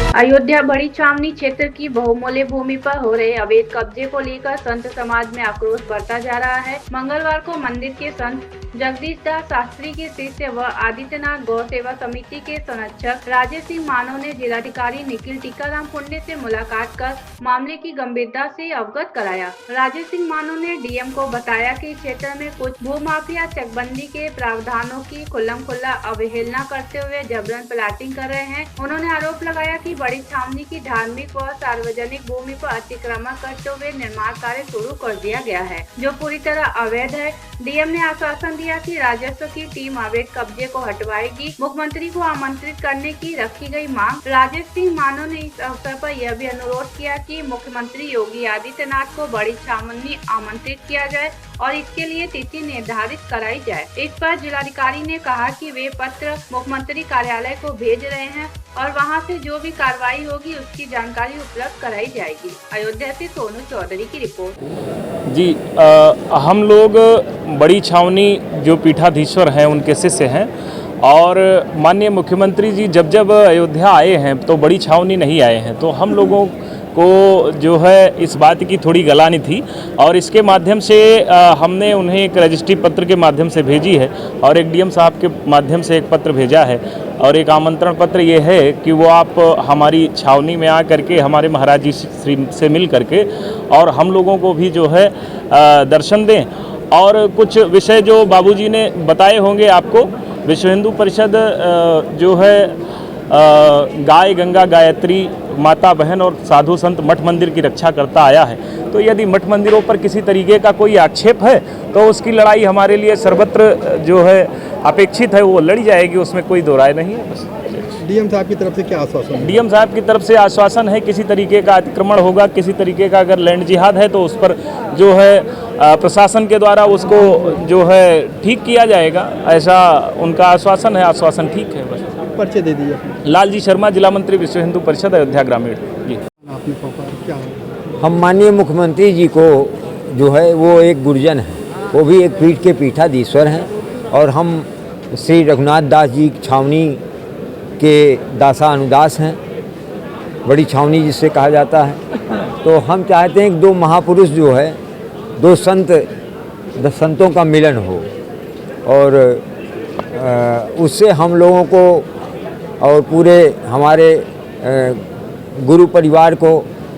अयोध्या बड़ी छावनी क्षेत्र की बहुमूल्य भूमि पर हो रहे अवैध कब्जे को लेकर संत समाज में आक्रोश बढ़ता जा रहा है। मंगलवार को मंदिर के संत जगदीश दास शास्त्री के शिष्य व आदित्यनाथ गौ सेवा समिति के संरक्षक राजेश सिंह मानो ने जिलाधिकारी निखिल टीकाराम पुण्य से मुलाकात कर मामले की गंभीरता से अवगत कराया। राजेश सिंह मानो ने डीएम को बताया कि क्षेत्र में कुछ भूमाफिया चकबंदी के प्रावधानों की खुल्लम-खुल्ला अवहेलना करते हुए जबरन प्लाटिंग कर रहे हैं। उन्होंने आरोप लगाया कि बड़ी छावनी की धार्मिक व सार्वजनिक भूमि पर अतिक्रमण करते हुए निर्माण कार्य शुरू कर दिया गया है, जो पूरी तरह अवैध है। डीएम ने आश्वासन दिया कि राजस्व की टीम अवैध कब्जे को हटवाएगी। मुख्यमंत्री को आमंत्रित करने की रखी गई मांग। राजेश सिंह मानो ने इस अवसर पर यह भी अनुरोध किया कि मुख्यमंत्री योगी आदित्यनाथ को बड़ी छावनी आमंत्रित किया जाए और इसके लिए तिथि निर्धारित कराई जाए। इस पर जिलाधिकारी ने कहा कि वे पत्र मुख्यमंत्री कार्यालय को भेज रहे हैं और वहां से जो भी कार्रवाई होगी उसकी जानकारी उपलब्ध कराई जाएगी। अयोध्या से सोनू चौधरी की रिपोर्ट। जी, हम लोग बड़ी छावनी जो पीठाधीश्वर हैं उनके शिष्य हैं और माननीय मुख्यमंत्री जी जब अयोध्या आए हैं तो बड़ी छावनी नहीं आए हैं, तो हम लोगों को जो है इस बात की थोड़ी गलानी थी और इसके माध्यम से हमने उन्हें एक रजिस्ट्री पत्र के माध्यम से भेजी है और एक डीएम साहब के माध्यम से एक पत्र भेजा है और एक आमंत्रण पत्र ये है कि वो आप हमारी छावनी में आ करके हमारे महाराज जी से मिल करके और हम लोगों को भी जो है दर्शन दें और कुछ विषय जो बाबूजी ने बताए होंगे आपको। विश्व हिंदू परिषद जो है गाय गंगा गायत्री माता बहन और साधु संत मठ मंदिर की रक्षा करता आया है, तो यदि मठ मंदिरों पर किसी तरीके का कोई आक्षेप है तो उसकी लड़ाई हमारे लिए सर्वत्र जो है अपेक्षित है, वो लड़ी जाएगी, उसमें कोई दो राय नहीं है। बस डीएम साहब की तरफ से क्या आश्वासन है? डीएम साहब की तरफ से आश्वासन है किसी तरीके का अतिक्रमण होगा, किसी तरीके का अगर लैंड जिहाद है तो उस पर जो है प्रशासन के द्वारा उसको जो है ठीक किया जाएगा, ऐसा उनका आश्वासन है। आश्वासन ठीक है। बस पर्चे दे दिए। लालजी शर्मा, जिला मंत्री विश्व हिंदू परिषद अयोध्या ग्रामीण जी। आपने क्या हम माननीय मुख्यमंत्री जी को जो है वो एक गुरजन है, वो भी एक पीठ के पीठाधीश्वर हैं और हम श्री रघुनाथ दास जी छावनी के दासा अनुदास हैं, बड़ी छावनी जिससे कहा जाता है। तो हम चाहते हैं कि दो महापुरुष जो है, दो संतों का मिलन हो और उससे हम लोगों को और पूरे हमारे गुरु परिवार को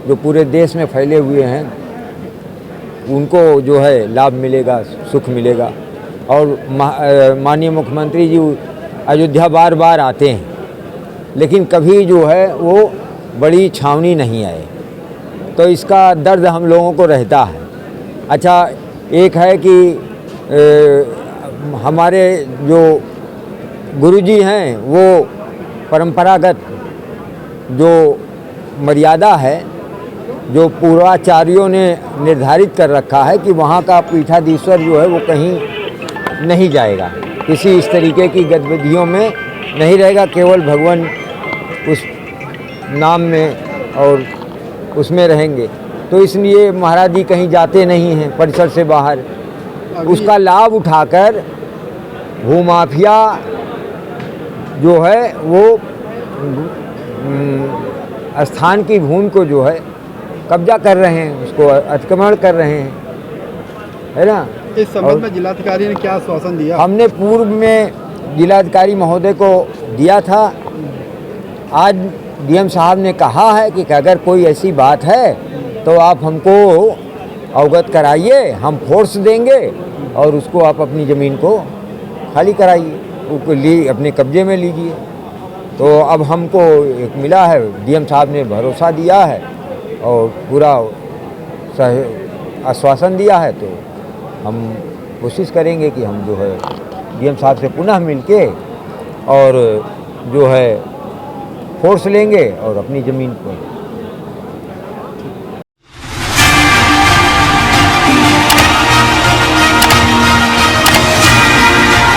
जो पूरे देश में फैले हुए हैं उनको जो है लाभ मिलेगा, सुख मिलेगा। और माननीय मुख्यमंत्री जी अयोध्या बार बार आते हैं लेकिन कभी जो है वो बड़ी छावनी नहीं आए, तो इसका दर्द हम लोगों को रहता है। अच्छा, एक है कि हमारे जो गुरुजी हैं वो परंपरागत जो मर्यादा है, जो पूर्वाचार्यों ने निर्धारित कर रखा है कि वहाँ का पीठाधीश्वर जो है वो कहीं नहीं जाएगा, किसी इस तरीके की गतिविधियों में नहीं रहेगा, केवल भगवान उस नाम में और उसमें रहेंगे। तो इसलिए महाराज जी कहीं जाते नहीं हैं परिसर से बाहर। उसका लाभ उठाकर भूमाफिया जो है वो स्थान की भूमि को जो है कब्जा कर रहे हैं, उसको अतिक्रमण कर रहे हैं, है ना। इस संबंध में जिलाधिकारी ने क्या आश्वासन दिया? हमने पूर्व में जिलाधिकारी महोदय को दिया था। आज डीएम साहब ने कहा है कि अगर कोई ऐसी बात है तो आप हमको अवगत कराइए, हम फोर्स देंगे और उसको आप अपनी ज़मीन को खाली कराइए, उसको अपने कब्जे में लीजिए। तो अब हमको एक मिला है, डीएम साहब ने भरोसा दिया है और पूरा आश्वासन दिया है, तो हम कोशिश करेंगे कि हम जो है डीएम साहब से पुनः मिलके और जो है फोर्स लेंगे और अपनी ज़मीन पर